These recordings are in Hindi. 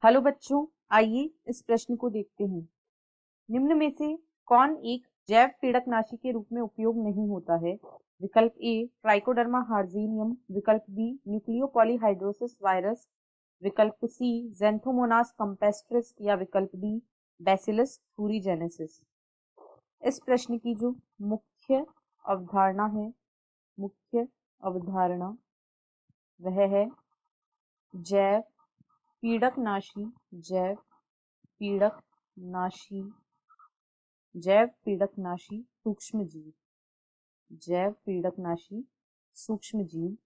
हेलो बच्चों, आइए इस प्रश्न को देखते हैं। निम्न में से कौन एक जैव पीड़कनाशी के रूप में उपयोग नहीं होता है? विकल्प ए ट्राइकोडर्मा हार्जिनियम, विकल्प बी न्यूक्लियोपॉलीहाइड्रोसिस वायरस, विकल्प सी ज़ैंथोमोनास कैम्पेस्ट्रिस या विकल्प डी बैसिलस थूरीजेनेसिस। इस प्रश्न की जो मुख्य अवधारणा है, मुख्य अवधारणा वह है जैव पीड़कनाशी, जैव पीड़कनाशी, जैव पीड़कनाशी सूक्ष्म जीव, जैव पीड़कनाशी सूक्ष्म जीव।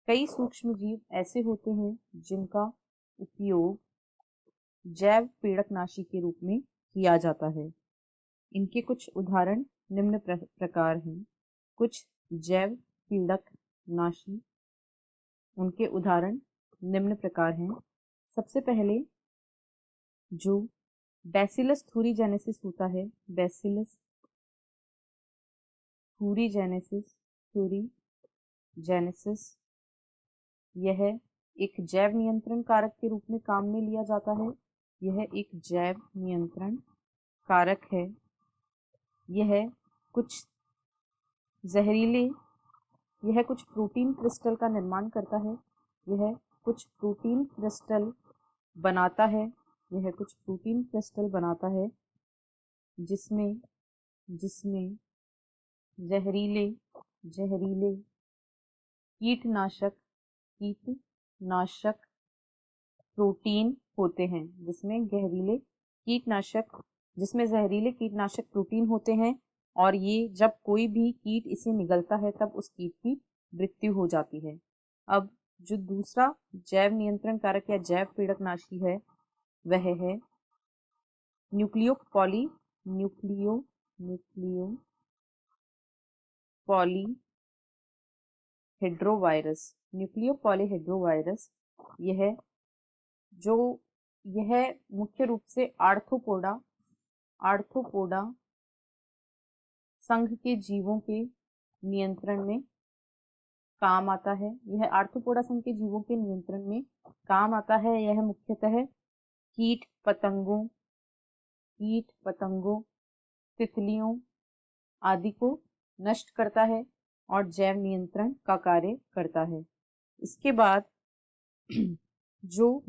कई सूक्ष्म जीव ऐसे होते हैं जिनका उपयोग जैव पीड़कनाशी के रूप में किया जाता है। इनके कुछ उदाहरण निम्न प्रकार हैं। कुछ जैव पीड़कनाशी, उनके उदाहरण निम्न प्रकार हैं। सबसे पहले जो बैसिलस थूरीजेनेसिस होता है, बैसिलस थूरीजेनेसिस, यह एक जैव नियंत्रण कारक के रूप में काम में लिया जाता है। यह एक जैव नियंत्रण कारक है। यह कुछ प्रोटीन क्रिस्टल का निर्माण करता है। यह कुछ प्रोटीन क्रिस्टल बनाता है। यह कुछ प्रोटीन क्रिस्टल बनाता है जिसमें जहरीले कीटनाशक प्रोटीन होते हैं, जिसमें जहरीले कीटनाशक प्रोटीन होते हैं। और ये जब कोई भी कीट इसे निगलता है तब उस कीट की मृत्यु हो जाती है। अब जो दूसरा जैव नियंत्रण कारक या जैव पीड़कनाशी है वह है न्यूक्लियोपॉलीहेड्रोवायरस। यह मुख्य रूप से आर्थ्रोपोडा संघ के जीवों के नियंत्रण में काम आता है। यह आर्थ्रोपोडा संघ के जीवों के नियंत्रण में काम आता है। यह मुख्यतः कीट पतंगों, तितलियों आदि को नष्ट करता है और जैव नियंत्रण का कार्य करता है। इसके बाद जो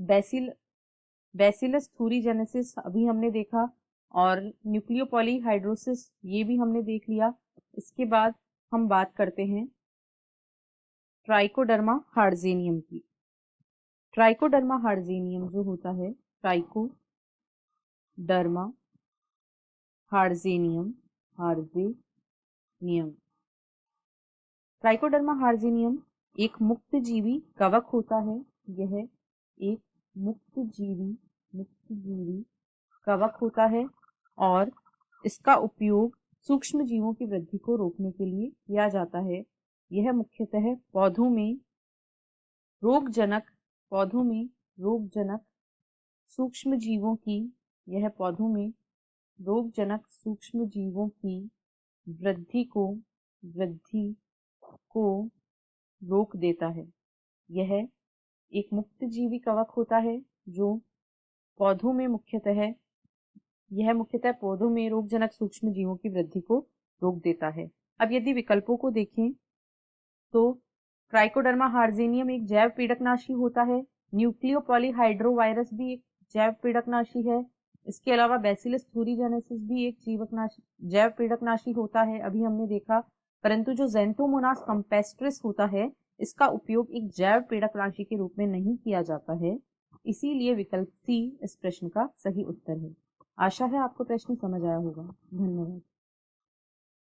बैसिलस थूरीजेनेसिस अभी हमने देखा और न्यूक्लियोपॉलीहाइड्रोसिस ये भी हमने देख लिया। इसके बाद हम बात करते हैं ट्राइकोडर्मा हार्जिनियम की। ट्राइकोडर्मा हार्जिनियम जो होता है, ट्राइकोडर्मा हार्जिनियम एक मुक्तजीवी कवक होता है। यह एक मुक्तजीवी कवक होता है और इसका उपयोग सूक्ष्म जीवों की वृद्धि को रोकने के लिए किया जाता है। यह मुख्यतः पौधों में रोगजनक सूक्ष्म जीवों की वृद्धि को रोक देता है। यह एक मुक्तजीवी कवक होता है जो पौधों में मुख्यतः रोगजनक सूक्ष्म जीवों की वृद्धि को रोक देता है। अब यदि विकल्पों को देखें तो ट्राइकोडर्मा हार्जिनियम एक जैव पीड़कनाशी होता है। न्यूक्लियोपॉलीहाइड्रोवायरस भी एक जैव पीड़कनाशी है। इसके अलावा बैसिलस थूरीजेनेसिस भी एक जैव पीड़कनाशी होता है, अभी हमने देखा। परंतु जो ज़ैंथोमोनास कैम्पेस्ट्रिस होता है, इसका उपयोग एक जैव पीड़कनाशी के रूप में नहीं किया जाता है। इसीलिए विकल्प सी इस प्रश्न का सही उत्तर है। आशा है आपको प्रश्न समझ आया होगा। धन्यवाद।